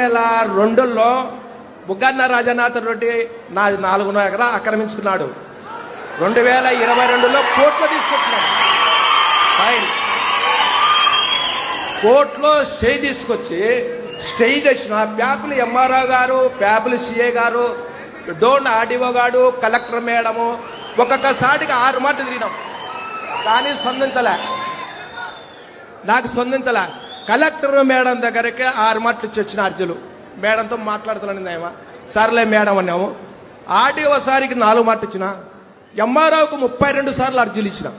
2002లో బుగ్గన్న రాజనాథ్ రెడ్డి నా 4 ఎకరా ఆక్రమించుకున్నాడు. 2022లో కోర్టులో తీసుకొచ్చినాడు. ఫైన్ కోర్టులో స్టే తీసుకొచ్చి స్టే చేసిన ప్యాపులు ఎంఆర్ఓ గారు, ప్యాపులు సిఏ గారు, డోన్ ఆర్డీఓ గారు, కలెక్టర్ మేడము ఒక్కొక్కసారిగా 6 మాటలు తిరిగినాం. కానీ నాకు స్పందించలే. కలెక్టర్ మేడం దగ్గరికి 6 మాటలు ఇచ్చి వచ్చిన అర్జులు. మేడంతో మాట్లాడుతున్నాను ఏమో, సర్లే మేడం అన్నాము. ఆర్డీఓ సారికి 4 మాటలు ఇచ్చిన, ఎంఆర్ఓకు 32 సార్లు అర్జీలు ఇచ్చిన,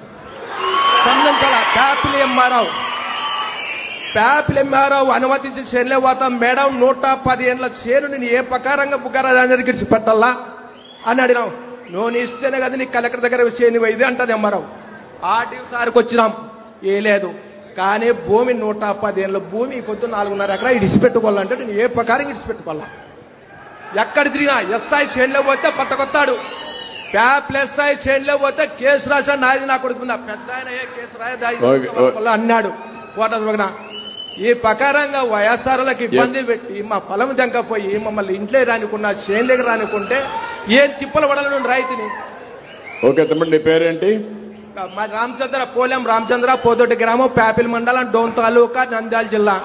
స్పందించాల. ప్యాపిల్ ఎంఆర్ఓ అనుమతించి చేనులే పోతాం మేడం, 110 ఏళ్ళ చేను నేను ఏ ప్రకారంగా బుగ్గరాజానికి ఇచ్చి పెట్టాలా అని అడిగినాం. నువ్వు ఇస్తేనే కదా నీ కలెక్టర్ దగ్గర చేను ఇది అంటది ఎంఆర్ఓ. ఆర్డీఓ సార్కి వచ్చినాం, ఏ లేదు. కానీ భూమి 110 ఏళ్ళ భూమి పొద్దు 4.5 ఎకరా ఇడిచిపెట్టుకోవాలంటే నేను ఏ ప్రకారం ఇడిచిపెట్టుకోవాలా? ఎక్కడ తిరిగినా ఎస్ఐ చేనులో పోతే పట్టకొత్తాడు, ప్యాప్ల ఎస్ఐ చేనులో పోతే కేసు రాశాడు. నాది నా కొడుకు పెద్ద ఆయన ఏ కేసు రాయ అన్నాడు. ఓటర్ ఈ ప్రకారంగా వైఎస్ఆర్లకు ఇబ్బంది పెట్టి మా పొలం దెంకపోయి మమ్మల్ని ఇంట్లో రానికున్నా చేనులోకి రానికుంటే ఏం తిప్పలు పడాలను రైతుని. ఓకే తమ్ముడు, నీ పేరేంటి? పోలేం రామచంద్ర, పోదొడ్డి గ్రామం, ప్యాపిల్ మండలం, డోన్ తాలూకా, నంద్యాల జిల్లా.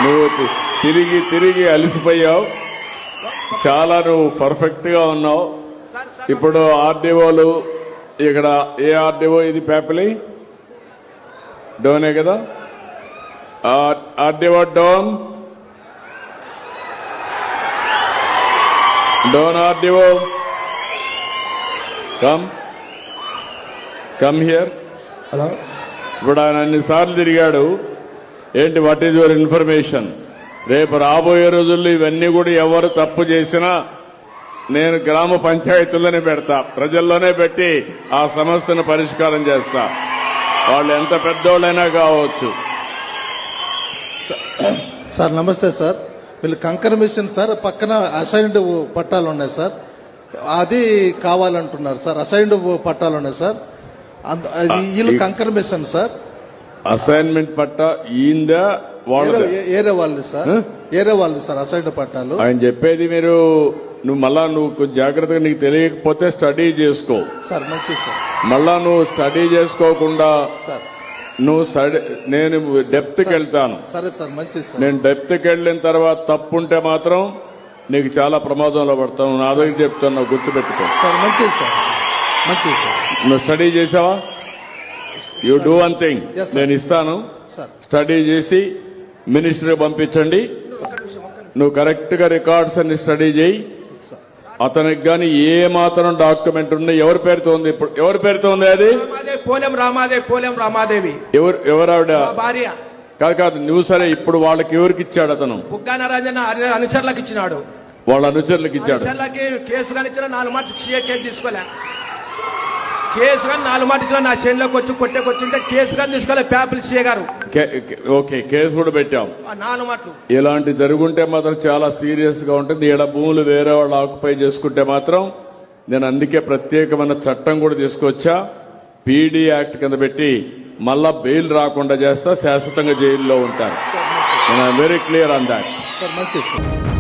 నువ్వు తిరిగి అలసిపోయావు, చాలా నువ్వు పర్ఫెక్ట్ గా ఉన్నావు. ఇప్పుడు ఆర్డీఓలు ఇక్కడ ఏ ఆర్డీఓ ఇది? ప్యాపిలి డోనే కదా? RDO Dhone RDO come here. Hello, ఇప్పుడు ఆయన అన్నిసార్లు తిరిగాడు. ఏంటి, వాట్ ఈజ్ యువర్ ఇన్ఫర్మేషన్? రేపు రాబోయే రోజుల్లో ఇవన్నీ కూడా ఎవరు తప్పు చేసినా నేను గ్రామ పంచాయతీల్లోనే పెడతా, ప్రజల్లోనే పెట్టి ఆ సమస్యను పరిష్కారం చేస్తా, వాళ్ళు ఎంత పెద్దోళ్ళైనా కావచ్చు. సార్ నమస్తే సార్. వీళ్ళు కంకర్ మిషన్ సార్, పక్కన అసైన్డ్ పట్టాలు ఉన్నాయి సార్, అది కావాలంటున్నారు సార్. అసైన్డ్ పట్టాలు ఉన్నాయి సార్, వీళ్ళు కంకర్ మిషన్ సార్. అసైన్మెంట్ పట్టా ఈందా ఏరే వాళ్ళు సార్, ఏరే వాళ్ళు సార్ అసైన్డ్ పట్టాలు. ఆయన చెప్పేది మీరు నువ్వు కొంచెం జాగ్రత్తగా, నీకు తెలియకపోతే స్టడీ చేసుకో సార్. మంచిది సార్. మళ్ళా నువ్వు స్టడీ చేసుకోకుండా సార్ నేను డెప్త్కి వెళ్తాను. సరే సార్, మంచిది సార్. నేను డెప్త్కి వెళ్ళిన తర్వాత తప్పుంటే మాత్రం నీకు చాలా ప్రమాదంలో పడతాను. నా దగ్గర చెప్తాను, గుర్తుపెట్టుకో సార్. మంచిది సార్, మంచిది సార్. నువ్వు స్టడీ చేసావా? యూ డూ వన్ థింగ్, నేను ఇస్తాను, స్టడీ చేసి మినిస్టర్ పంపించండి. నువ్వు కరెక్ట్ గా రికార్డ్స్ అన్ని స్టడీ చేయి. అతనికి గాని ఏ మాత్రం డాక్యుమెంట్ ఉంది, ఎవరి పేరుతో ఉంది? ఇప్పుడు ఎవరి పేరుతో ఉంది అది? పోలేం రామాదేవి. ఎవరు ఆవిడ? భార్య. కాదు నువ్వు. సరే, ఇప్పుడు వాళ్ళకి ఎవరికి ఇచ్చాడు అతను? బుగ్గన రాజన్న అనుచరులకు ఇచ్చినాడు. వాళ్ళ అనుచరులకు ఇచ్చాడు. కేసు కానీ ఇచ్చిన 4 మాటలు కేసు తీసుకోలే. కేసు కానీ 4 మాటలు ఇచ్చిన నా చేనులోకి వచ్చి కొట్టేకొచ్చింటే కేసు కానీ తీసుకోలే. ప్యాపిల్ సీఏ గారు ఓకే, కేసు కూడా పెట్టాం. 4 మాటలు ఇలాంటి జరుగుంటే మాత్రం చాలా సీరియస్ గా ఉంటుంది. ఈడ భూములు వేరే వాళ్ళు ఆక్యుపై చేసుకుంటే మాత్రం నేను అందుకే ప్రత్యేకమైన చట్టం కూడా తీసుకొచ్చా. పీడీ యాక్ట్ కింద పెట్టి మళ్ళా బెయిల్ రాకుండా చేస్తా, శాశ్వతంగా జైల్లో ఉంటారు. Very clear on that. మంచిది సార్.